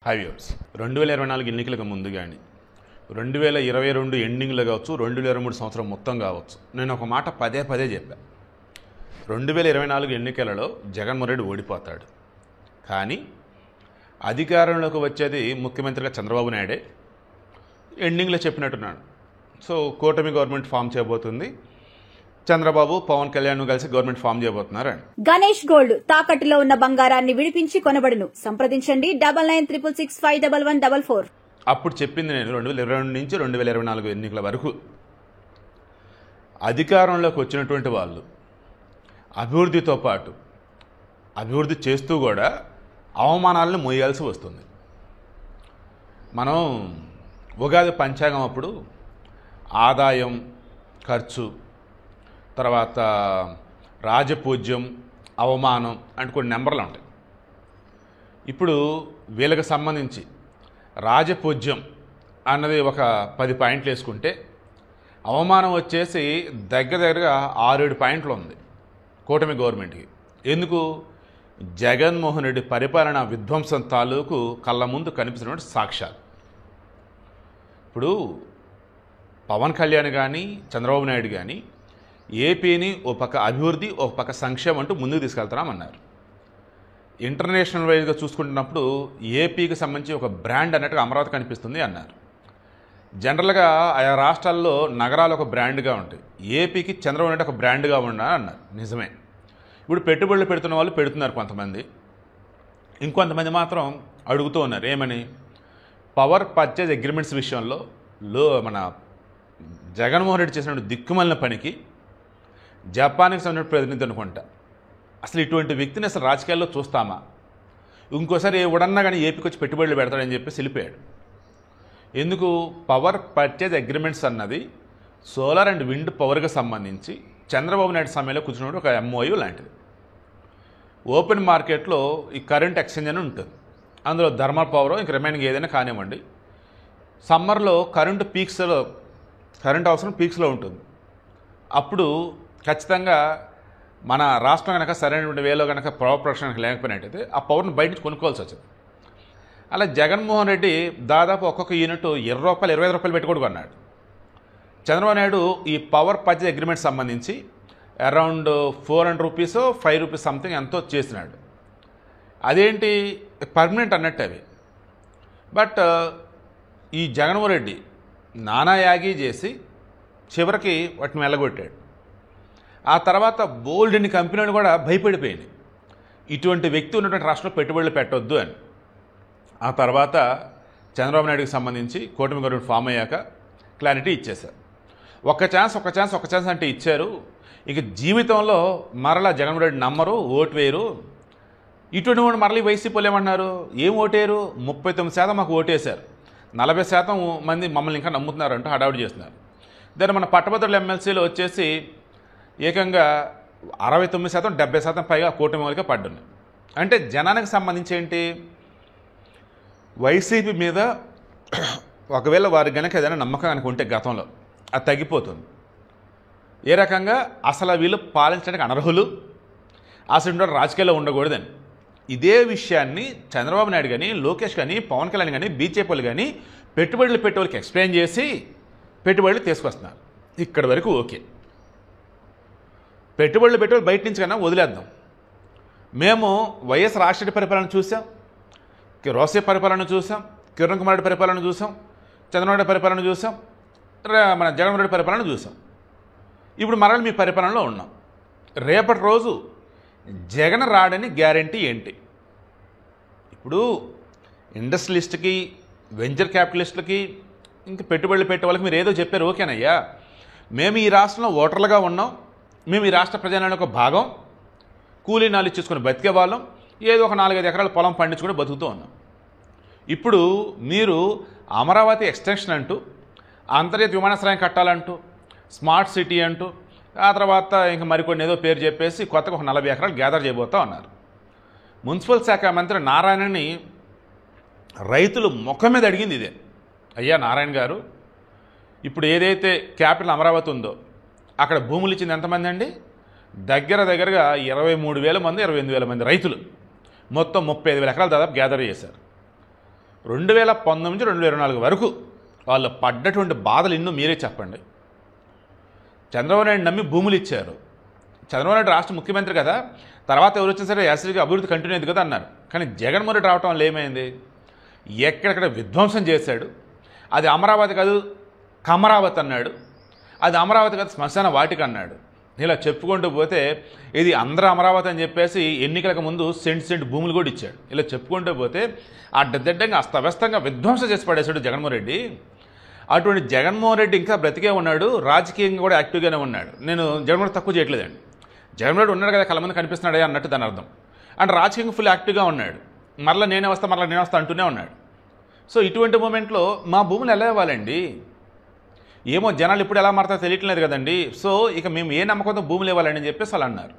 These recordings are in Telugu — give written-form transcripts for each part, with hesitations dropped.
హై వ్యూవర్స్ 2024 ఎన్నికలకు ముందు కానీ 2022 ఎండింగ్లో కావచ్చు 2023 సంవత్సరం మొత్తం కావచ్చు నేను ఒక మాట పదే పదే చెప్పాను. 2024 ఎన్నికలలో జగన్మోహన్ రెడ్డి ఓడిపోతాడు, కానీ అధికారంలోకి వచ్చేది ముఖ్యమంత్రిగా చంద్రబాబు నాయుడే. ఎండింగ్లో చెప్పినట్టున్నాను. సో కూటమి గవర్నమెంట్ ఫామ్ చేయబోతుంది, చంద్రబాబు పవన్ కళ్యాణ్ కలిసి గవర్నమెంట్ ఫామ్ చేయబోతున్నారని. గణేష్ గోల్డ్ తాకట్టులో ఉన్న బంగారాన్ని విడిపించి కొనబడును. సంప్రదించండి 9966651144. అప్పుడు చెప్పింది నేను 2022 నుంచి 2024 ఎన్నికల వరకు అధికారంలోకి వచ్చినటువంటి వాళ్ళు అభివృద్ధితో పాటు అభివృద్ధి చేస్తూ కూడా అవమానాలను మోయాల్సి వస్తుంది. మనం ఉగాది పంచాంగం అప్పుడు ఆదాయం, ఖర్చు, తర్వాత రాజపూజ్యం, అవమానం అంటే కొన్ని నెంబర్లు ఉంటాయి. ఇప్పుడు వీళ్ళకి సంబంధించి రాజపూజ్యం అన్నది ఒక 10 పాయింట్లు వేసుకుంటే అవమానం వచ్చేసి దగ్గరగా 6-7 పాయింట్లు ఉంది కూటమి గవర్నమెంట్కి. ఎందుకు? జగన్మోహన్ రెడ్డి పరిపాలన విధ్వంసం తాలూకు కళ్ళ ముందు కనిపిస్తున్నటువంటి సాక్ష్యాలు. ఇప్పుడు పవన్ కళ్యాణ్ కానీ చంద్రబాబు నాయుడు కానీ ఏపీని ఓ పక్క అభివృద్ధి ఒక పక్క సంక్షేమం అంటూ ముందుకు తీసుకెళ్తామన్నారు. ఇంటర్నేషనల్ వైజ్గా చూసుకుంటున్నప్పుడు ఏపీకి సంబంధించి ఒక బ్రాండ్ అన్నట్టుగా అమరావతి కనిపిస్తుంది అన్నారు. జనరల్గా ఆయా రాష్ట్రాల్లో నగరాలు ఒక బ్రాండ్గా ఉంటాయి, ఏపీకి చంద్రబాబు నాయుడు ఒక బ్రాండ్గా ఉండాలని అన్నారు. నిజమే. ఇప్పుడు పెట్టుబడులు పెడుతున్న వాళ్ళు పెడుతున్నారు కొంతమంది, ఇంకొంతమంది మాత్రం అడుగుతూ ఉన్నారు. ఏమని? పవర్ పర్చేజ్ అగ్రిమెంట్స్ విషయంలో మన జగన్మోహన్ రెడ్డి చేసిన దిక్కుమలిన పనికి జపాన్కి సంబంధించిన ప్రతినిధి అనుకుంటా. అసలు ఇటువంటి వ్యక్తిని అసలు రాజకీయాల్లో చూస్తామా? ఇంకోసారి ఎవడన్నా కానీ ఏపీకి వచ్చి పెట్టుబడులు పెడతాడని చెప్పి వెళ్ళిపోయాడు. ఎందుకు? పవర్ పర్చేజ్ అగ్రిమెంట్స్ అన్నది సోలార్ అండ్ విండ్ పవర్కి సంబంధించి చంద్రబాబు నాయుడు సమయంలో కూర్చున్నప్పుడు ఒక ఎంఓయూ లాంటిది. ఓపెన్ మార్కెట్లో ఈ కరెంట్ ఎక్స్చేంజ్ అని ఉంటుంది, అందులో థర్మల్ పవర్ ఇంక రిమైనింగ్ ఏదైనా కానివ్వండి. సమ్మర్లో కరెంట్ అవసరం పీక్స్లో ఉంటుంది. అప్పుడు ఖచ్చితంగా మన రాష్ట్రం కనుక సరైనటువంటి వేలో కనుక పవర్ ప్రొడక్షన్ లేకపోయినట్టయితే ఆ పవర్ను బయట నుంచి కొనుక్కోవాల్సి వచ్చింది. అలా జగన్మోహన్ రెడ్డి దాదాపు ఒక్కొక్క యూనిట్ ₹20, ₹25 పెట్టి కూడా కొన్నాడు. చంద్రబాబు నాయుడు ఈ పవర్ పర్చేజ్ అగ్రిమెంట్ సంబంధించి అరౌండ్ ₹400, ₹5 సంథింగ్ ఎంతో చేసినాడు. అదేంటి పర్మనెంట్ అన్నట్టు అవి. బట్ ఈ జగన్మోహన్ రెడ్డి నానాయాగి చేసి చివరికి వాటిని వెళ్ళగొట్టాడు. ఆ తర్వాత బోల్డ్ కంపెనీలు కూడా భయపడిపోయింది, ఇటువంటి వ్యక్తి ఉన్నటువంటి రాష్ట్రంలో పెట్టుబడులు పెట్టొద్దు అని. ఆ తర్వాత చంద్రబాబు నాయుడుకి సంబంధించి కూటమి గవర్నమెంట్ ఫామ్ అయ్యాక క్లారిటీ ఇచ్చేశారు. ఒక్క ఛాన్స్ అంటే ఇచ్చారు. ఇక జీవితంలో మరలా జగన్మోహన్ రెడ్డి నమ్మరు, ఓటు వేయరు. ఇటువంటి వాడు మరలా వైసీపీలు ఏమన్నారు? ఏం ఓటేరు? 39% మాకు ఓటేశారు, 40% మంది మమ్మల్ని ఇంకా నమ్ముతున్నారు అంటూ హడావుడి చేస్తున్నారు. దాన్ని మన పట్టభద్రుల ఎమ్మెల్సీలో వచ్చేసి ఏకంగా 69%, 70% పైగా కూటమి వాళ్ళకే పడ్డున్నాయి. అంటే జనానికి సంబంధించి ఏంటి? వైసీపీ మీద ఒకవేళ వారికి కనుక ఏదైనా నమ్మకం కనుక ఉంటే గతంలో అది తగ్గిపోతుంది. ఏ రకంగా? అసలు వీళ్ళు పాలించడానికి అనర్హులు, అసలు రాజకీయాల్లో ఉండకూడదని. ఇదే విషయాన్ని చంద్రబాబు నాయుడు కానీ, లోకేష్ కానీ, పవన్ కళ్యాణ్ కానీ, బీజేపీలు కానీ పెట్టుబడులు పెట్టేవాళ్ళకి ఎక్స్ప్లెయిన్ చేసి పెట్టుబడులు తీసుకొస్తున్నారు. ఇక్కడి వరకు ఓకే. పెట్టుబడులు పెట్టేవాళ్ళు బయట నుంచి కన్నా వదిలేద్దాం. మేము వైఎస్ రాజశేఖర పరిపాలన చూసాం, రోసే పరిపాలన చూసాం, కిరణ్ కుమార్ రెడ్డి పరిపాలన చూసాం, చంద్రబాబు నాయుడు పరిపాలన చూసాం, మన జగన్మోహన్ రెడ్డి పరిపాలన చూసాం. ఇప్పుడు మరలా మీ పరిపాలనలో ఉన్నాం. రేపటి రోజు జగన్ రాడని గ్యారంటీ ఏంటి? ఇప్పుడు ఇండస్ట్రియలిస్ట్కి, వెంచర్ క్యాపిటలిస్టులకి, ఇంక పెట్టుబడులు పెట్టే వాళ్ళకి మీరు ఏదో చెప్పారు, ఓకేనయ్యా. మేము ఈ రాష్ట్రంలో ఓటర్లుగా ఉన్నాం, మేము ఈ రాష్ట్ర ప్రజల ఒక భాగం, కూలీ నాలు ఇచ్చేసుకుని బతికే వాళ్ళం, ఏదో ఒక 4-5 ఎకరాల పొలం పండించుకుని బతుకుతూ ఉన్నాం. ఇప్పుడు మీరు అమరావతి ఎక్స్టెన్షన్ అంటూ, అంతర్జాతీయ విమానాశ్రయం కట్టాలంటూ, స్మార్ట్ సిటీ అంటూ, ఆ తర్వాత ఇంక మరికొన్ని ఏదో పేరు చెప్పేసి కొత్తగా ఒక 40 ఎకరాలు గ్యాదర్ చేయబోతూ ఉన్నారు. మున్సిపల్ శాఖ మంత్రి నారాయణని రైతులు ముఖం మీద అడిగింది ఇదే. అయ్యా నారాయణ గారు, ఇప్పుడు ఏదైతే క్యాపిటల్ అమరావతి ఉందో అక్కడ భూములు ఇచ్చింది ఎంతమంది అండి? దగ్గరగా 23,000 మంది, 28,000 మంది రైతులు మొత్తం 35,000 ఎకరాలు దాదాపు గ్యాదర్ చేశారు. 2019 నుంచి 2024 వరకు వాళ్ళు పడ్డటువంటి బాధలు ఎన్నో మీరే చెప్పండి. చంద్రబాబు నాయుడు నమ్మి భూములు ఇచ్చారు. చంద్రబాబు నాయుడు రాష్ట్ర ముఖ్యమంత్రి కదా, తర్వాత ఎవరు వచ్చినా సరే యాసిడ్గా అభివృద్ధి కంటిన్యూ అయింది కదా అన్నారు. కానీ జగన్మోహన్ రెడ్డి రావటం వల్ల ఏమైంది? ఎక్కడెక్కడ విధ్వంసం చేశాడు. అది అమరావతి కాదు కమరావతి అన్నాడు, అది అమరావతి కాదు శ్మశాన వాటిక అన్నాడు. ఇలా చెప్పుకుంటూ పోతే ఇది అందరూ అమరావతి అని చెప్పేసి ఎన్నికలకు ముందు సెంట్ భూములు కూడా ఇచ్చాడు. ఇలా చెప్పుకుంటూ పోతే అడ్డదిడ్డంగా అస్తవ్యస్తంగా విధ్వంసం చేసి పడేశాడు జగన్మోహన్ రెడ్డి. అటువంటి జగన్మోహన్ రెడ్డి ఇంకా బ్రతికే ఉన్నాడు, రాజకీయంగా కూడా యాక్టివ్గానే ఉన్నాడు. నేను జగన్మోహన్ రెడ్డి తక్కువ చేయట్లేదండి. జగన్మోహన్ రెడ్డి ఉన్నాడు కదా, కళ్ళ మంది కనిపిస్తున్నాడే అన్నట్టు దాని అర్థం. అంటే రాజకీయంగా ఫుల్ యాక్టివ్గా ఉన్నాడు. మరలా నేనే వస్తా అంటూనే ఉన్నాడు. సో ఇటువంటి మూమెంట్లో మా భూములు ఎలా ఇవ్వాలండి? ఏమో జనాలు ఇప్పుడు ఎలా మారుతారో తెలియట్లేదు కదండి. సో ఇక మేము ఏ నమ్మకంతో భూములు ఇవ్వాలని అని చెప్పేసి అలా అన్నారు.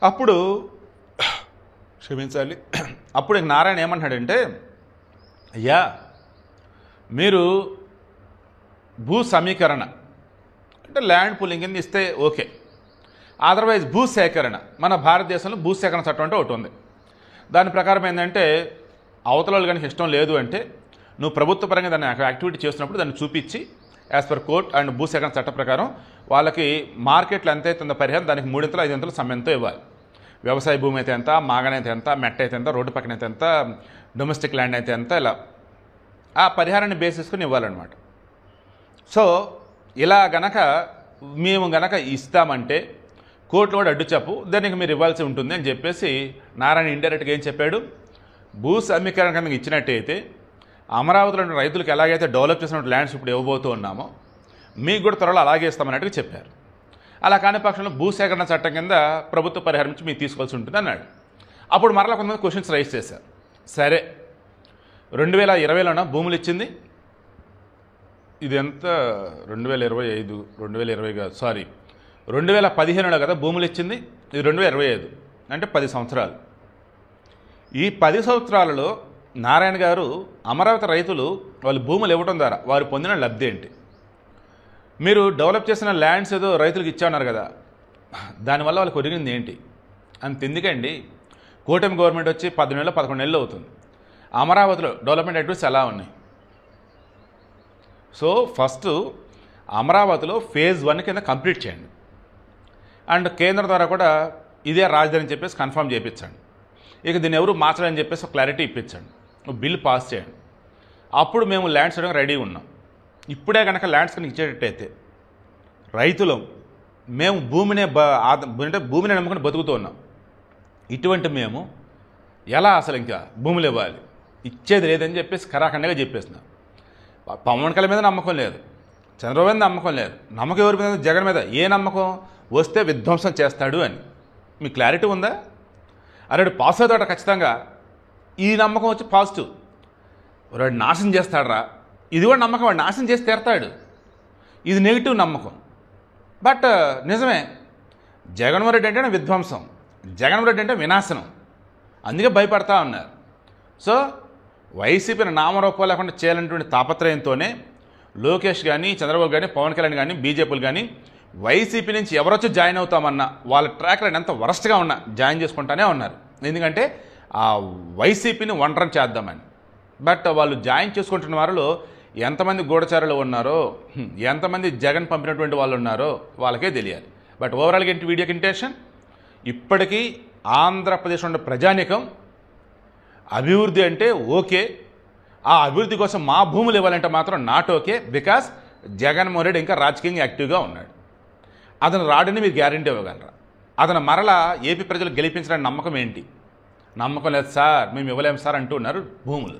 అప్పుడు క్షమించాలి, అప్పుడు ఇక నారాయణ ఏమంటున్నాడంటే, అయ్యా మీరు భూ సమీకరణ అంటే ల్యాండ్ పూలింగ్ కింద ఇస్తే ఓకే, అదర్వైజ్ భూసేకరణ, మన భారతదేశంలో భూసేకరణ చట్టం అంటే ఒకటి ఉంది. దాని ప్రకారం ఏంటంటే అవతల వాళ్ళు కనుక ఇష్టం లేదు అంటే నువ్వు ప్రభుత్వ పరంగా దాన్ని యాక్టివిటీ చేస్తున్నప్పుడు దాన్ని చూపించి యాజ్ పర్ కోర్ట్ అండ్ భూసేకరణ చట్ట ప్రకారం వాళ్ళకి మార్కెట్లో ఎంత అవుతుందో పరిహారం దానికి 3 5 సమయంతో ఇవ్వాలి. వ్యవసాయ భూమి అయితే ఎంత, మాగనైతే ఎంత, మెట్ట అయితే ఎంత, రోడ్డు పక్కన అయితే ఎంత, డొమెస్టిక్ ల్యాండ్ అయితే ఎంత, ఇలా ఆ పరిహారాన్ని బేస్ చేసుకుని ఇవ్వాలన్నమాట. సో ఇలా గనక మేము గనక ఇస్తామంటే కోర్టులో కూడా అడ్డు చెప్పు, దానికి మీరు ఇవ్వాల్సి ఉంటుంది అని చెప్పేసి నారాయణ ఇండైరెక్ట్గా ఏం చెప్పాడు? భూ సమీకరణ కింద ఇచ్చినట్టయితే అమరావతిలో ఉన్న రైతులకు ఎలాగైతే డెవలప్ చేసిన ల్యాండ్స్ ఇప్పుడు ఇవ్వబోతూ ఉన్నామో మీకు కూడా త్వరలో అలాగే ఇస్తామన్నట్టుగా చెప్పారు. అలా కాని పక్షంలో భూసేకరణ చట్టం కింద ప్రభుత్వ పరిహారం నుంచి మీకు తీసుకోవాల్సి ఉంటుంది అన్నాడు. అప్పుడు మరలా కొంతమంది క్వశ్చన్స్ రైజ్ చేశారు. సరే 2020లోన భూములు ఇచ్చింది, ఇది ఎంత 2025 2020 కాదు సారీ 2015లో కదా భూములు ఇచ్చింది, ఇది 2025 అంటే 10 సంవత్సరాలు. ఈ 10 సంవత్సరాలలో నారాయణ గారు అమరావతి రైతులు వాళ్ళు భూములు ఇవ్వడం ద్వారా వారు పొందిన లబ్ధి ఏంటి? మీరు డెవలప్ చేసిన ల్యాండ్స్ ఏదో రైతులకు ఇచ్చాన్నారు కదా, దానివల్ల వాళ్ళకి ఒరిగింది ఏంటి? అంతెందుకండి, కూటమి గవర్నమెంట్ వచ్చి 10 నెలలు 11 నెలలు అవుతుంది. అమరావతిలో డెవలప్మెంట్ యాక్టివిటీస్ ఎలా ఉన్నాయి? సో ఫస్ట్ అమరావతిలో ఫేజ్ 1 కింద కంప్లీట్ చేయండి అండ్ కేంద్రం ద్వారా కూడా ఇదే రాజధాని అని చెప్పేసి కన్ఫర్మ్ చేయించండి. ఇక దీన్ని ఎవరు మార్చలేని చెప్పేసి ఒక క్లారిటీ ఇప్పించండి, బిల్ పాస్ చేయండి. అప్పుడు మేము ల్యాండ్స్ ఇవ్వడానికి రెడీగా ఉన్నాం. ఇప్పుడే కనుక ల్యాండ్స్ కనుక ఇచ్చేటట్టయితే రైతులు మేము భూమిని నమ్ముకుని బతుకుతూ ఉన్నాం. ఇటువంటి మేము ఎలా అసలు ఇంకా భూములు ఇవ్వాలి? ఇచ్చేది లేదని చెప్పేసి ఖరాఖండగా చెప్పేస్తున్నాం. పవన్ కళ్యాణ్ మీద నమ్మకం లేదు, చంద్రబాబు మీద నమ్మకం లేదు, నమ్మకం ఎవరి మీద? జగన్ మీద. ఏ నమ్మకం? వస్తే విధ్వంసం చేస్తాడు అని. మీకు క్లారిటీ ఉందా? అలాంటి పాస్ అవుతాడు ఖచ్చితంగా. ఈ నమ్మకం వచ్చి పాజిటివ్. వాడు నాశనం చేస్తాడరా, ఇది కూడా నమ్మకం, వాడు నాశనం చేసి తీరతాడు. ఇది నెగిటివ్ నమ్మకం. బట్ నిజమే, జగన్మోహన్ రెడ్డి అంటేనే విధ్వంసం, జగన్మోహన్ రెడ్డి అంటే వినాశనం. అందుకే భయపడతా ఉన్నారు. సో వైసీపీని నామరూపం లేకుండా చేయాలనేటువంటి తాపత్రయంతోనే లోకేష్ కానీ, చంద్రబాబు కానీ, పవన్ కళ్యాణ్ కానీ, బీజేపీలు కానీ వైసీపీ నుంచి ఎవరొచ్చి జాయిన్ అవుతామన్నా వాళ్ళ ట్రాక్ రైడ్ ఎంత వరస్ట్గా ఉన్నా జాయిన్ చేసుకుంటానే ఉన్నారు. ఎందుకంటే ఆ వైసీపీని ఒంటరి చేద్దామని. బట్ వాళ్ళు జాయిన్ చేసుకుంటున్న వారిలో ఎంతమంది గూఢచారులు ఉన్నారో, ఎంతమంది జగన్ పంపినటువంటి వాళ్ళు ఉన్నారో వాళ్ళకే తెలియాలి. బట్ ఓవరాల్గా ఏంటి వీడియోకి ఇంటెన్షన్? ఇప్పటికీ ఆంధ్రప్రదేశ్ ఉన్న ప్రజానీకం అభివృద్ధి అంటే ఓకే, ఆ అభివృద్ధి కోసం మా భూములు ఇవ్వాలంటే మాత్రం not okay. Because Jaganmohan Reddy ఇంకా రాజకీయంగా యాక్టివ్గా ఉన్నాడు. అతను రాడని మీరు గ్యారంటీ ఇవ్వగలరా? అతను మరలా ఏపీ ప్రజలు గెలిపించడానికి నమ్మకం ఏంటి? నమ్మకం లేదు సార్, మేము ఇవ్వలేము సార్ అంటూ ఉన్నారు భూములు.